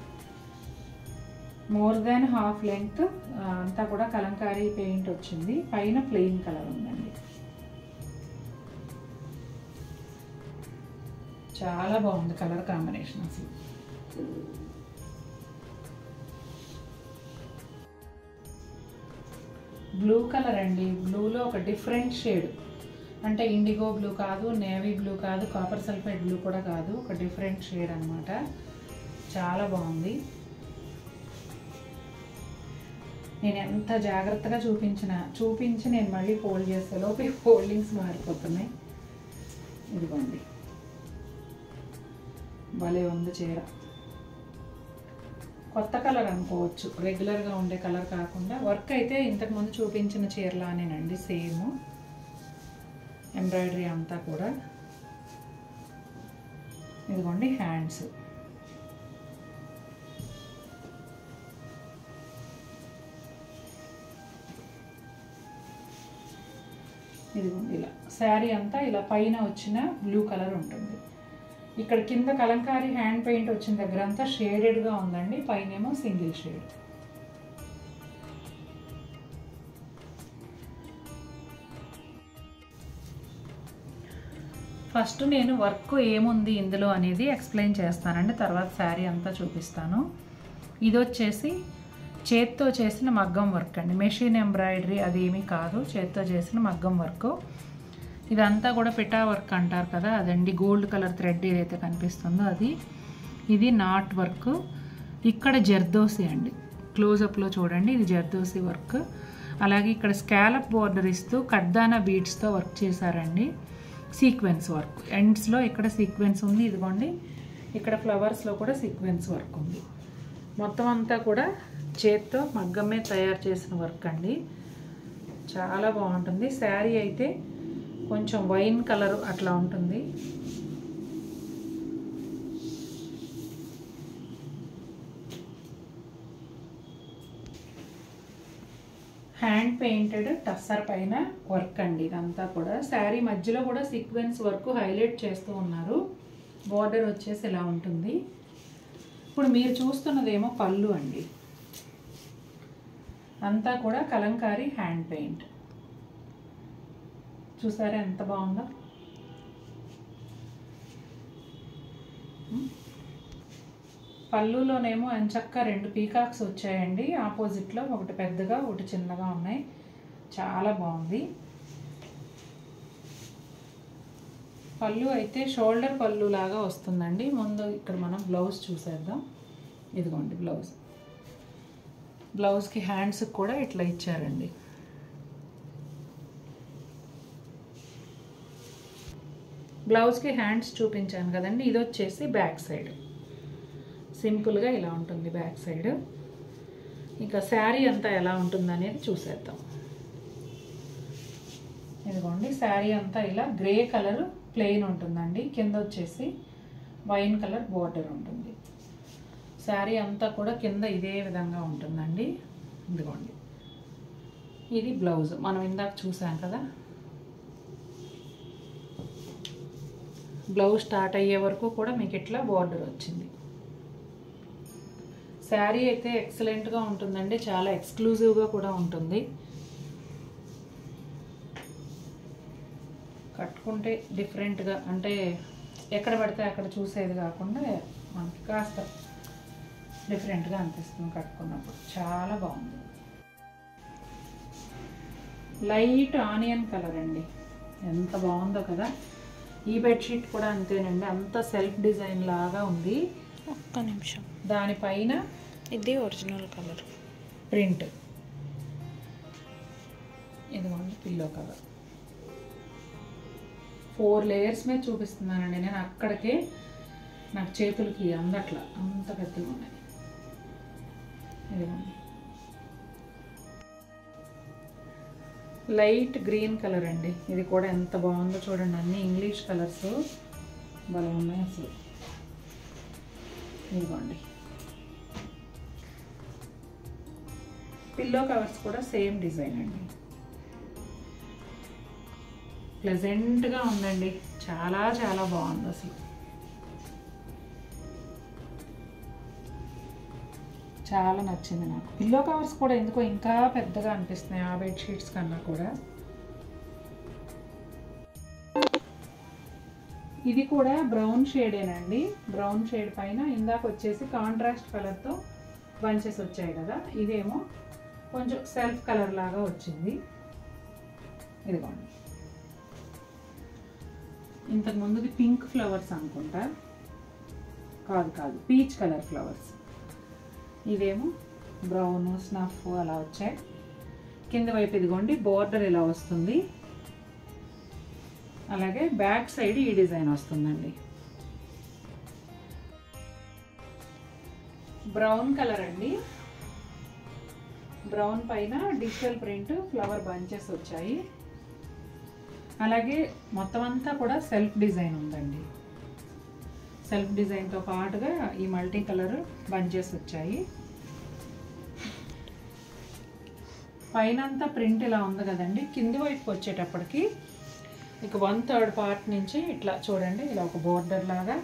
మోర్ దాన్ హాఫ్ లెంగ్త్ అంతా కూడా కలంకారీ పెయింట్ వచ్చింది. పైన ప్లెయిన్ కలర్ ఉందండి. చాలా బాగుంది కలర్ కాంబినేషన్ అసలు. బ్లూ కలర్ అండి. బ్లూలో ఒక డిఫరెంట్ షేడ్, అంటే ఇండిగో బ్లూ కాదు, నేవీ బ్లూ కాదు, కాపర్ సల్ఫైడ్ బ్లూ కూడా కాదు, ఒక డిఫరెంట్ షేడ్ అనమాట. చాలా బాగుంది. నేను ఎంత జాగ్రత్తగా చూపించి నేను మళ్ళీ ఫోల్డ్ చేసే లోపు ఫోల్డింగ్స్ మారిపోతున్నాయి. ఇదిగోండి భలే ఉంది చీర. కొత్త కలర్ అనుకోవచ్చు, రెగ్యులర్గా ఉండే కలర్ కాకుండా. వర్క్ అయితే ఇంతకుముందు చూపించిన చీరలానేనండి, సేమ్ ఎంబ్రాయిడరీ అంతా కూడా. ఇదిగోండి హ్యాండ్స్. ఇదిగోండి ఇలా శారీ అంతా ఇలా పైన వచ్చిన బ్లూ కలర్ ఉంటుంది. ఇక్కడ కింద కలంకారీ హ్యాండ్ పెయింట్ వచ్చిన దగ్గర అంతా షేడెడ్గా ఉందండి, పైనేమో సింగిల్ షేడ్. ఫస్ట్ నేను వర్క్ ఏముంది ఇందులో అనేది ఎక్స్ప్లెయిన్ చేస్తానండి, తర్వాత శారీ అంతా చూపిస్తాను. ఇది వచ్చేసి చేత్తో చేసిన మగ్గం వర్క్ అండి, మెషిన్ ఎంబ్రాయిడరీ అదేమీ కాదు, చేత్తో చేసిన మగ్గం వర్క్. ఇదంతా కూడా పిటా వర్క్ అంటారు కదా, అదండి. గోల్డ్ కలర్ థ్రెడ్ ఏదైతే కనిపిస్తుందో అది. ఇది నాట్ వర్క్. ఇక్కడ జర్దోసి అండి, క్లోజప్లో చూడండి, ఇది జర్దోసి వర్క్. అలాగే ఇక్కడ స్కాలప్ బోర్డర్ ఇస్తూ కడ్దానా బీడ్స్తో వర్క్ చేశారండి. సీక్వెన్స్ వర్క్ ఎండ్స్లో ఇక్కడ సీక్వెన్స్ ఉంది. ఇదిగోండి ఇక్కడ ఫ్లవర్స్లో కూడా సీక్వెన్స్ వర్క్ ఉంది. మొత్తం అంతా కూడా చేత్తో మగ్గమే తయారు చేసిన వర్క్ అండి. చాలా బాగుంటుంది. శారీ అయితే కొంచెం వైన్ కలర్ అట్లా ఉంటుంది. హ్యాండ్ పెయింటెడ్ టస్సర్ పైన వర్క్ అండి ఇదంతా కూడా. శారీ మధ్యలో కూడా సీక్వెన్స్ వర్క్ హైలైట్ చేస్తూ ఉన్నారు. బార్డర్ వచ్చేసి ఇలా ఉంటుంది. ఇప్పుడు మీరు చూస్తున్నదేమో పళ్ళు అండి. అంతా కూడా కలంకారీ హ్యాండ్ పెయింట్. చూసారా ఎంత బాగుందో. పళ్ళులోనేమో ఎంచక్క 2 పీకాక్స్ వచ్చాయండి. ఆపోజిట్లో ఒకటి పెద్దగా ఒకటి చిన్నగా ఉన్నాయి. చాలా బాగుంది. పళ్ళు అయితే షోల్డర్ పళ్ళు లాగా వస్తుందండి. ముందు ఇక్కడ మనం బ్లౌజ్ చూసేద్దాం. ఇదిగోండి బ్లౌజ్. బ్లౌజ్కి హ్యాండ్స్కి కూడా ఇట్లా ఇచ్చారండి. బ్లౌజ్కి హ్యాండ్స్ చూపించాను కదండి. ఇది వచ్చేసి బ్యాక్ సైడ్. సింపుల్గా ఇలా ఉంటుంది బ్యాక్ సైడ్. ఇంకా శారీ అంతా ఎలా ఉంటుంది అనేది చూసేద్దాం. ఇదిగోండి శారీ అంతా ఇలా గ్రే కలర్ ప్లెయిన్ ఉంటుందండి. కింద వచ్చేసి వైన్ కలర్ బార్డర్ ఉంటుంది. శారీ అంతా కూడా కింద ఇదే విధంగా ఉంటుందండి. ఇదిగోండి ఇది బ్లౌజ్. మనం ఇందాక చూసాం కదా. బ్లౌజ్ స్టార్ట్ అయ్యే వరకు కూడా మీకు ఇట్లా బార్డర్ వచ్చింది. శారీ అయితే ఎక్సలెంట్గా ఉంటుందండి. చాలా ఎక్స్క్లూజివ్గా కూడా ఉంటుంది. కట్టుకుంటే డిఫరెంట్గా, అంటే ఎక్కడ పడితే అక్కడ చూసేది కాకుండా మనకి కాస్త డిఫరెంట్గా అనిపిస్తుంది కట్టుకున్నప్పుడు. చాలా బాగుంది. లైట్ ఆనియన్ కలర్ అండి. ఎంత బాగుందో కదా. ఈ బెడ్షీట్ కూడా అంతేనండి. అంత సెల్ఫ్ డిజైన్ లాగా ఉంది. ఒక్క నిమిషం. దానిపైన ఇది ఒరిజినల్ కలర్ ప్రింట్. ఇదిగోండి పిల్లో కలర్. 4 లేయర్స్ మీద చూపిస్తున్నానండి నేను. అక్కడికే నాకు చేతులకి అందట్లా, అంత పెద్దగా ఉన్నాయి. ఇదిగోండి లైట్ గ్రీన్ కలర్ అండి. ఇది కూడా ఎంత బాగుందో చూడండి. అన్ని ఇంగ్లీష్ కలర్స్ భలే ఉన్నాయి అసలు. ఇదిగోండి పిల్లో కవర్స్ కూడా సేమ్ డిజైన్ అండి. ప్లెజెంట్గా ఉందండి. చాలా చాలా బాగుంది అసలు. చాలా నచ్చింది నాకు. పిల్లో కవర్స్ కూడా ఎందుకో ఇంకా పెద్దగా అనిపిస్తున్నాయి ఆ బెడ్షీట్స్ కన్నా కూడా. ఇది కూడా బ్రౌన్ షేడేనండి. బ్రౌన్ షేడ్ పైన ఇందాక వచ్చేసి కాంట్రాస్ట్ కలర్తో బంచెస్ వచ్చాయి కదా. ఇదేమో కొంచెం సెల్ఫ్ కలర్ లాగా వచ్చింది. ఇదిగోండి ఇంతకు ముందుది పింక్ ఫ్లవర్స్ అనుకుంటా. కాదు పీచ్ కలర్ ఫ్లవర్స్. ఇదేమో బ్రౌన్ స్నఫ్ అలా వచ్చాయి. కింద వైపు ఇదిగోండి బోర్డర్ ఇలా వస్తుంది. అలాగే బ్యాక్ సైడ్ ఈ డిజైన్ వస్తుందండి. బ్రౌన్ కలర్ అండి. బ్రౌన్ పైన డిజిటల్ ప్రింట్ ఫ్లవర్ బంచెస్ వచ్చాయి. అలాగే మొత్తం అంతా కూడా సెల్ఫ్ డిజైన్ ఉందండి. సెల్ఫ్ డిజైన్తో పాటుగా ఈ మల్టీ కలర్ బంచెస్ వచ్చాయి. పైన అంతా ప్రింట్ ఇలా ఉంది కదండి. కింది వైపు వచ్చేటప్పటికి ఇక 1/3 పార్ట్ నుంచి ఇట్లా చూడండి, ఇలా ఒక బోర్డర్ లాగా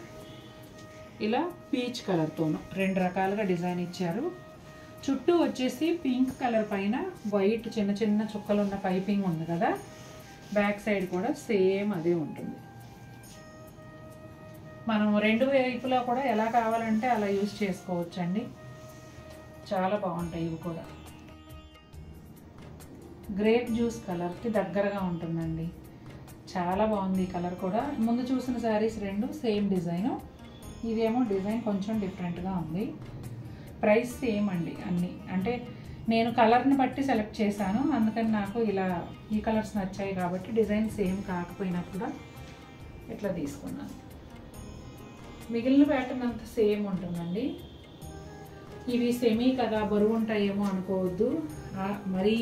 ఇలా పీచ్ కలర్తోను 2 రకాలుగా డిజైన్ ఇచ్చారు. చుట్టూ వచ్చేసి పింక్ కలర్ పైన వైట్ చిన్న చిన్న చుక్కలు ఉన్న పైపింగ్ ఉంది కదా. బ్యాక్ సైడ్ కూడా సేమ్ అదే ఉంటుంది. మనం 2 వైపులా కూడా ఎలా కావాలంటే అలా యూజ్ చేసుకోవచ్చండి. చాలా బాగుంటాయి ఇవి కూడా. గ్రేప్ జ్యూస్ కలర్కి దగ్గరగా ఉంటుందండి. చాలా బాగుంది ఈ కలర్ కూడా. ముందు చూసిన శారీస్ 2 సేమ్ డిజైను. ఇదేమో డిజైన్ కొంచెం డిఫరెంట్గా ఉంది. ప్రైస్ సేమ్ అండి అన్నీ. అంటే నేను కలర్ని బట్టి సెలెక్ట్ చేశాను, అందుకని నాకు ఇలా ఈ కలర్స్ నచ్చాయి కాబట్టి డిజైన్ సేమ్ కాకపోయినా కూడా ఇట్లా తీసుకున్నాను. మిగిలిన ప్యాటర్న్ అంతా సేమ్ ఉంటుందండి. ఇవి సెమీ కదా బరువు ఉంటాయేమో అనుకోవద్దు. మరీ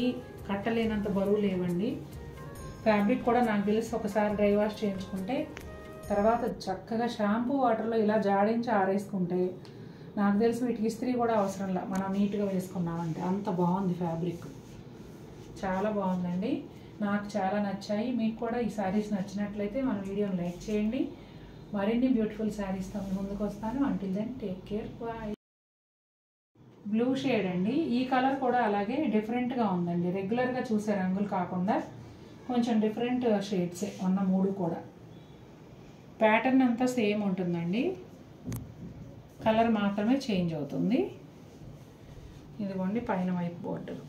కట్టలేనంత బరువు లేవండి. ఫ్యాబ్రిక్ కూడా నాకు తెలిసి ఒకసారి డ్రై వాష్ చేయించుకుంటే తర్వాత చక్కగా షాంపూ వాటర్లో ఇలా జాడించి ఆరేసుకుంటే నాకు తెలిసి వీటికి ఇస్త్రీ కూడా అవసరం లేదు, మనం నీట్గా వేసుకున్నామంటే. అంత బాగుంది ఫ్యాబ్రిక్. చాలా బాగుందండి, నాకు చాలా నచ్చాయి. మీకు కూడా ఈ శారీస్ నచ్చినట్లయితే మన వీడియోని లైక్ చేయండి. మరిన్ని బ్యూటిఫుల్ శారీస్తో ముందుకు వస్తాను. Until then take care, bye. Blue shade అండి, ఈ కలర్ కూడా అలాగే డిఫరెంట్గా ఉందండి. రెగ్యులర్గా చూసే రంగులు కాకుండా కొంచెం డిఫరెంట్ షేడ్సే ఉన్న 3 కూడా. ప్యాటర్న్ అంతా సేమ్ ఉంటుందండి, కలర్ మాత్రమే చేంజ్ అవుతుంది. ఇదిగోండి పైన వైపు బోర్డర్,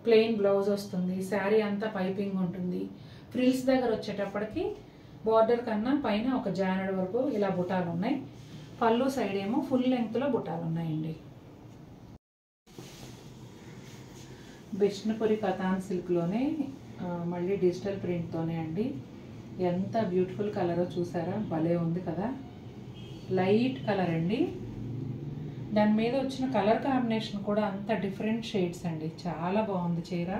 ప్లెయిన్ బ్లౌజ్ వస్తుంది. శారీ అంతా పైపింగ్ ఉంటుంది. ఫ్రిల్స్ దగ్గర వచ్చేటప్పటికి బార్డర్ కన్నా పైన ఒక జానెడ్ వరకు ఇలా బుటాలు ఉన్నాయి. పళ్ళు సైడ్ ఏమో ఫుల్ లెంగ్త్లో బుటాలు ఉన్నాయండి. విష్ణుపురి కథాన్ సిల్క్లోనే మళ్ళీ డిజిటల్ ప్రింట్తోనే అండి. ఎంత బ్యూటిఫుల్ కలరో చూసారా, భలే ఉంది కదా. లైట్ కలర్ అండి, దాని మీద వచ్చిన కలర్ కాంబినేషన్ కూడా అంత డిఫరెంట్ షేడ్స్ అండి. చాలా బాగుంది చీర.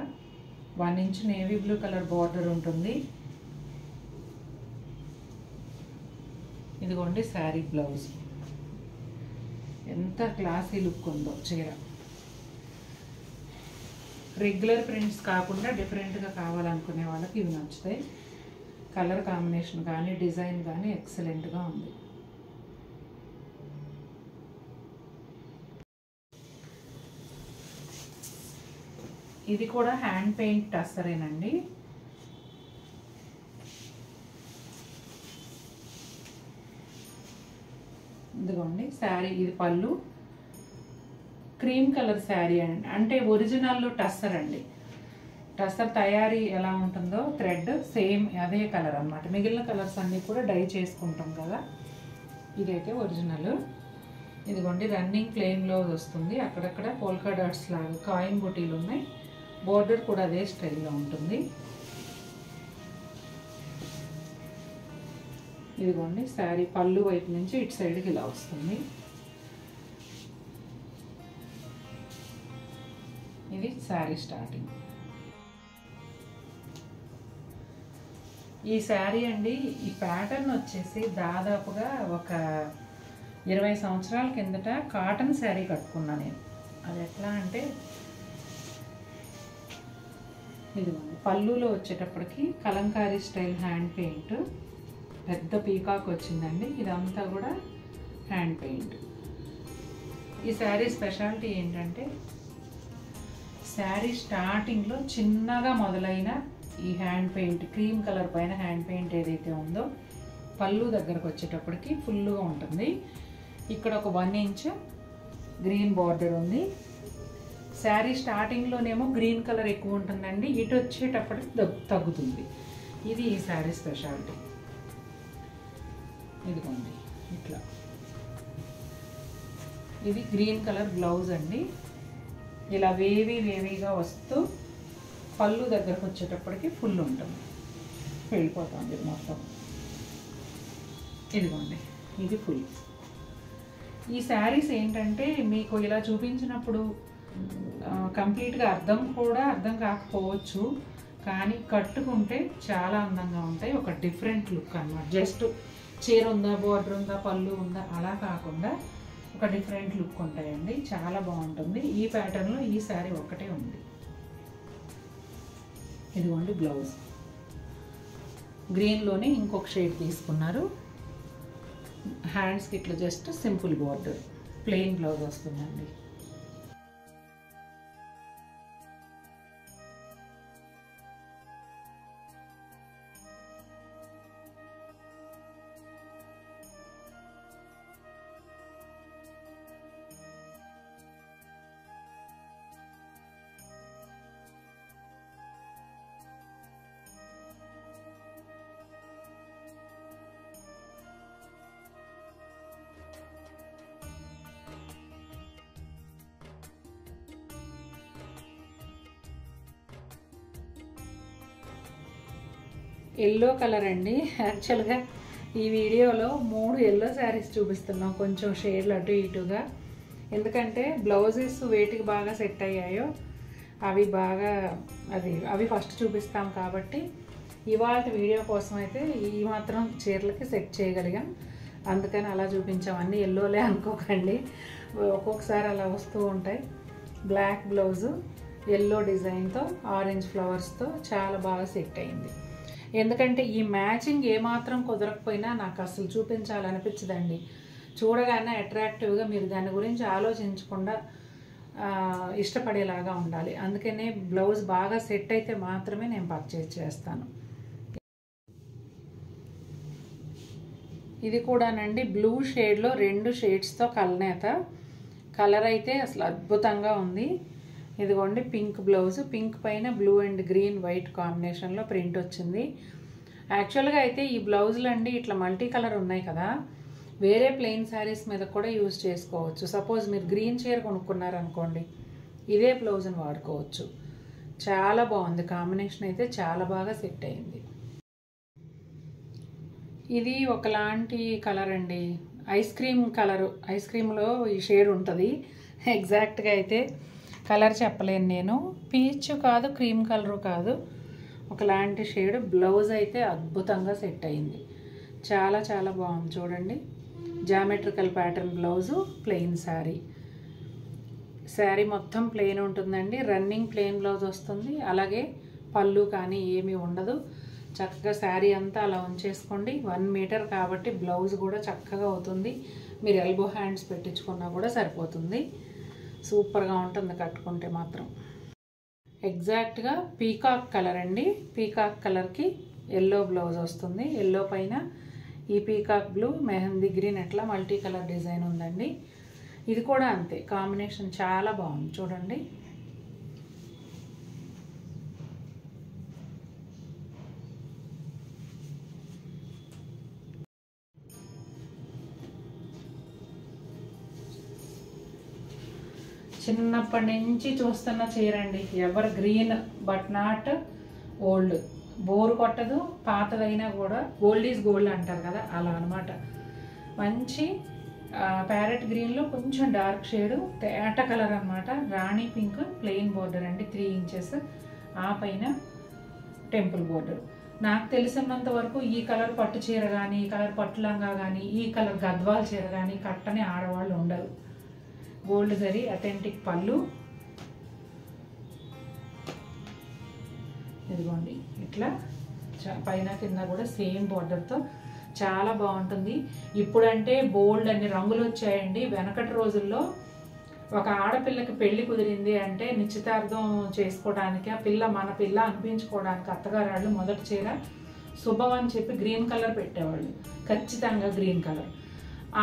1 inch navy blue colour border ఉంటుంది. ఇదిగోండి శారీ బ్లౌజ్, ఎంత క్లాసీ లుక్ ఉందో చీర. రెగ్యులర్ ప్రింట్స్ కాకుండా డిఫరెంట్గా కావాలనుకునే వాళ్ళకి ఇవి నచ్చుతాయి. కలర్ కాంబినేషన్ కానీ డిజైన్ కానీ ఎక్సలెంట్గా ఉంది. ఇది కూడా హ్యాండ్ పెయింట్ టస్సరేనండి. ఇదిగోండి శారీ, ఇది పళ్ళు. క్రీమ్ కలర్ శారీ అండి, అంటే ఒరిజినల్ టస్సర్ అండి. టస్సర్ తయారీ ఎలా ఉంటుందో థ్రెడ్ సేమ్ అదే కలర్ అన్నమాట. మిగిలిన కలర్స్ అన్నీ కూడా డై చేసుకుంటాం కదా, ఇదైతే ఒరిజినల్. ఇదిగోండి రన్నింగ్ ప్లెయిన్ బ్లౌజ్ వస్తుంది. అక్కడక్కడ పోల్కా డాట్స్ లాగా కాయిన్ బుటీలు ఉన్నాయి. బోర్డర్ కూడా అదే స్టైల్లో ఉంటుంది. ఇదిగోండి శారీ పళ్ళు వైపు నుంచి ఇటు సైడ్కి ఇలా వస్తుంది. ఇది శారీ స్టార్టింగ్. ఈ శారీ అండి, ఈ ప్యాటర్న్ వచ్చేసి దాదాపుగా ఒక 20 సంవత్సరాల కిందట కాటన్ శారీ కట్టుకున్నా నేను. అది ఎట్లా అంటే ఇదిగోండి పళ్ళులో వచ్చేటప్పటికి కలంకారీ స్టైల్ హ్యాండ్ పెయింట్, పెద్ద పీకాక్ వచ్చిందండి. ఇదంతా కూడా హ్యాండ్ పెయింట్. ఈ శారీ స్పెషాలిటీ ఏంటంటే శారీ స్టార్టింగ్లో చిన్నగా మొదలైన ఈ హ్యాండ్ పెయింట్, క్రీమ్ కలర్ పైన హ్యాండ్ పెయింట్ ఏదైతే ఉందో పళ్ళు దగ్గరకు వచ్చేటప్పటికి ఫుల్గా ఉంటుంది. ఇక్కడ ఒక 1 ఇంచ్ గ్రీన్ బార్డర్ ఉంది. శారీ స్టార్టింగ్లోనేమో గ్రీన్ కలర్ ఎక్కువ ఉంటుందండి, ఇటు వచ్చేటప్పటికి తగ్గుతుంది. ఇది ఈ శారీ స్పెషాలిటీ. ఇదిగోండి ఇట్లా, ఇది గ్రీన్ కలర్ బ్లౌజ్ అండి. ఇలా వేవీగా వస్తూ పళ్ళు దగ్గరకు వచ్చేటప్పటికి ఫుల్ ఉంటుంది, వెళ్ళిపోతుంది మొత్తం. ఇదిగోండి ఇది ఫుల్. ఈ శారీస్ ఏంటంటే మీకు ఇలా చూపించినప్పుడు కంప్లీట్గా అర్థం కాకపోవచ్చు, కానీ కట్టుకుంటే చాలా అందంగా ఉంటాయి. ఒక డిఫరెంట్ లుక్ అన్నమాట. జస్ట్ చీర ఉందా, బోర్డర్ ఉందా, పళ్ళు ఉందా అలా కాకుండా ఒక డిఫరెంట్ లుక్ ఉంటాయండి. చాలా బాగుంటుంది. ఈ ప్యాటర్న్లో ఈ శారీ ఒక్కటే ఉంది. ఇదిగోండి బ్లౌజ్ గ్రీన్లోనే ఇంకొక షేడ్ తీసుకున్నారు. హ్యాండ్స్కి ఇట్లా just simple border, plain blouse వస్తుందండి. ఎల్లో కలర్ అండి. యాక్చువల్గా ఈ వీడియోలో 3 ఎల్లో శారీస్ చూపిస్తున్నాం, కొంచెం షేడ్లు అటు ఇటుగా. ఎందుకంటే బ్లౌజెస్ వేటికి బాగా సెట్ అయ్యాయో అవి ఫస్ట్ చూపిస్తాం కాబట్టి ఇవాళ వీడియో కోసం అయితే ఈ మాత్రం చీరలకి సెట్ చేయగలిగాం. అందుకని అలా చూపించాం. అన్నీ ఎల్లోలే అనుకోకండి, ఒక్కొక్కసారి అలా వస్తూ ఉంటాయి. బ్లాక్ బ్లౌజు ఎల్లో డిజైన్తో ఆరెంజ్ ఫ్లవర్స్తో చాలా బాగా సెట్ అయింది. ఎందుకంటే ఈ మ్యాచింగ్ ఏమాత్రం కుదరకపోయినా నాకు అసలు చూపించాలనిపించదండి. చూడగానే అట్రాక్టివ్గా మీరు దాని గురించి ఆలోచించకుండా ఇష్టపడేలాగా ఉండాలి. అందుకనే బ్లౌజ్ బాగా సెట్ అయితే మాత్రమే నేను పర్చేజ్ చేస్తాను. ఇది కూడానండి బ్లూ షేడ్లో 2 షేడ్స్తో కలనేత. కలర్ అయితే అసలు అద్భుతంగా ఉంది. ఇదిగోండి పింక్ బ్లౌజ్, పింక్ పైన బ్లూ అండ్ గ్రీన్ వైట్ కాంబినేషన్లో ప్రింట్ వచ్చింది. యాక్చువల్గా అయితే ఈ బ్లౌజులు అండి ఇట్లా మల్టీ కలర్ ఉన్నాయి కదా, వేరే ప్లెయిన్ శారీస్ మీద కూడా యూజ్ చేసుకోవచ్చు. సపోజ్ మీరు గ్రీన్ చీర కొనుక్కున్నారనుకోండి, ఇదే బ్లౌజ్ని వాడుకోవచ్చు. చాలా బాగుంది, కాంబినేషన్ అయితే చాలా బాగా సెట్ అయింది. ఇది ఒకలాంటి కలర్ అండి, ఐస్ క్రీమ్ కలరు. ఐస్ క్రీమ్లో ఈ షేడ్ ఉంటుంది. ఎగ్జాక్ట్గా అయితే కలర్ చెప్పలేను నేను. పీచ్ కాదు, క్రీమ్ కలరు కాదు, ఒకలాంటి షేడ్. బ్లౌజ్ అయితే అద్భుతంగా సెట్ అయింది, చాలా చాలా బాగుంది. చూడండి, geometrical pattern blouse, plain sari. Sari మొత్తం ప్లెయిన్ ఉంటుందండి, రన్నింగ్ ప్లెయిన్ బ్లౌజ్ వస్తుంది. అలాగే పళ్ళు కానీ ఏమీ ఉండదు. చక్కగా శారీ అంతా అలా ఉంచేసుకోండి. 1 మీటర్ కాబట్టి బ్లౌజ్ కూడా చక్కగా అవుతుంది. మీరు ఎల్బో హ్యాండ్స్ పెట్టించుకున్నా కూడా సరిపోతుంది. సూపర్గా ఉంటుంది కట్టుకుంటే మాత్రం. ఎగ్జాక్ట్గా పీకాక్ కలర్ అండి. పీకాక్ కలర్కి ఎల్లో బ్లౌజ్ వస్తుంది. ఎల్లో పైన ఈ పీకాక్ బ్లూ, మెహందీ గ్రీన్ అట్లా మల్టీ కలర్ డిజైన్ ఉందండి. ఇది కూడా అంతే, కాంబినేషన్ చాలా బాగుంది. చూడండి, చిన్నప్పటి నుంచి చూస్తున్న చీర అండి. Ever green but not old. Bore కొట్టదు, పాతదైనా కూడా ఓల్డ్ ఈజ్ గోల్డ్ అంటారు కదా, అలా అనమాట. మంచి ప్యారెట్ గ్రీన్లో కొంచెం డార్క్ షేడు, తేట కలర్ అనమాట. రాణి పింక్ ప్లెయిన్ బోర్డర్ అండి, 3 ఇంచెస్. ఆ పైన టెంపుల్ బోర్డర్. నాకు తెలిసినంత వరకు ఈ కలర్ పట్టు చీర కానీ, ఈ కలర్ పట్టు లంగా కానీ, ఈ కలర్ గద్వాల్ చీర కానీ కట్టని ఆడవాళ్ళు ఉండరు. గోల్డ్ జరీ అథెంటిక్ పళ్ళు. ఇదిగోండి ఇట్లా పైన కింద కూడా సేమ్ బార్డర్తో చాలా బాగుంటుంది. ఇప్పుడంటే బోల్డ్ అన్ని రంగులు వచ్చాయండి. వెనకటి రోజుల్లో ఒక ఆడపిల్లకి పెళ్లి కుదిరింది అంటే నిశ్చితార్థం చేసుకోవడానికి, ఆ పిల్ల మన పిల్ల అనిపించుకోవడానికి అత్తగారాళ్ళు మొదటి చీర శుభం అని చెప్పి గ్రీన్ కలర్ పెట్టేవాళ్ళు, ఖచ్చితంగా గ్రీన్ కలర్.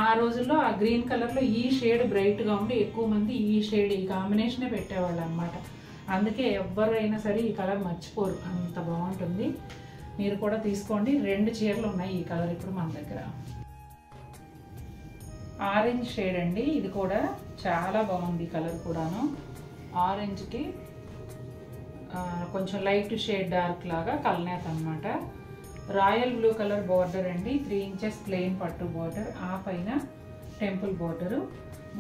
ఆ రోజుల్లో ఆ గ్రీన్ కలర్లో ఈ షేడ్ బ్రైట్గా ఉండి ఎక్కువ మంది ఈ షేడ్, ఈ కాంబినేషనే పెట్టేవాళ్ళు అనమాట. అందుకే ఎవరైనా సరే ఈ కలర్ మర్చిపోరు, అంత బాగుంటుంది. మీరు కూడా తీసుకోండి. 2 చీరలు ఉన్నాయి ఈ కలర్ ఇప్పుడు మన దగ్గర. ఆరెంజ్ షేడ్ అండి, ఇది కూడా చాలా బాగుంది. కలర్ కూడాను ఆరెంజ్కి కొంచెం లైట్ షేడ్ డార్క్ లాగా కలనేత అనమాట. రాయల్ బ్లూ కలర్ బార్డర్ అండి, 3 ఇంచెస్ ప్లెయిన్ పట్టు బార్డర్. ఆ పైన temple border,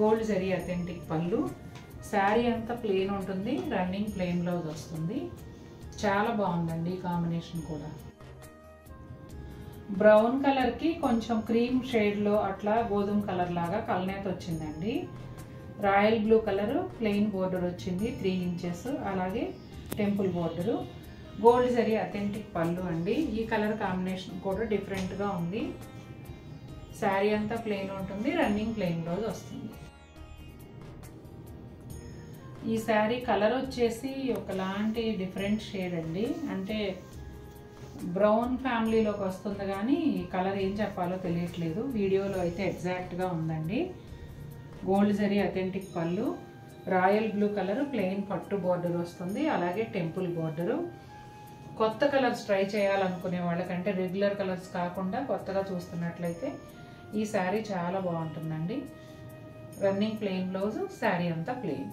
gold zari authentic పళ్ళు. శారీ అంతా ప్లెయిన్ ఉంటుంది, రన్నింగ్ ప్లెయిన్ బ్లౌజ్ వస్తుంది. చాలా బాగుందండి కాంబినేషన్ కూడా. బ్రౌన్ కలర్కి కొంచెం క్రీమ్ షేడ్లో అట్లా గోధుమ కలర్ లాగా కలనేత వచ్చిందండి. Royal blue colour plain border వచ్చింది, 3 ఇంచెస్. అలాగే temple border, gold zari authentic పళ్ళు అండి. ఈ కలర్ కాంబినేషన్ కూడా డిఫరెంట్గా ఉంది. శారీ అంతా ప్లెయిన్ ఉంటుంది, రన్నింగ్ ప్లెయిన్ బ్లౌజ్ వస్తుంది. ఈ శారీ కలర్ వచ్చేసి ఒకలాంటి డిఫరెంట్ షేడ్ అండి, అంటే బ్రౌన్ ఫ్యామిలీలోకి వస్తుంది కానీ కలర్ ఏం చెప్పాలో తెలియట్లేదు. వీడియోలో అయితే ఎగ్జాక్ట్గా ఉందండి. గోల్డ్ జరీ అథెంటిక్ పళ్ళు, రాయల్ బ్లూ కలర్ ప్లెయిన్ పట్టు బార్డర్ వస్తుంది. అలాగే టెంపుల్ బార్డరు. కొత్త కలర్స్ ట్రై చేయాలనుకునే వాళ్ళకంటే రెగ్యులర్ కలర్స్ కాకుండా కొత్తగా చూస్తున్నట్లయితే ఈ శారీ చాలా బాగుంటుందండి. రన్నింగ్ ప్లెయిన్ బ్లౌజ్, శారీ అంతా ప్లెయిన్.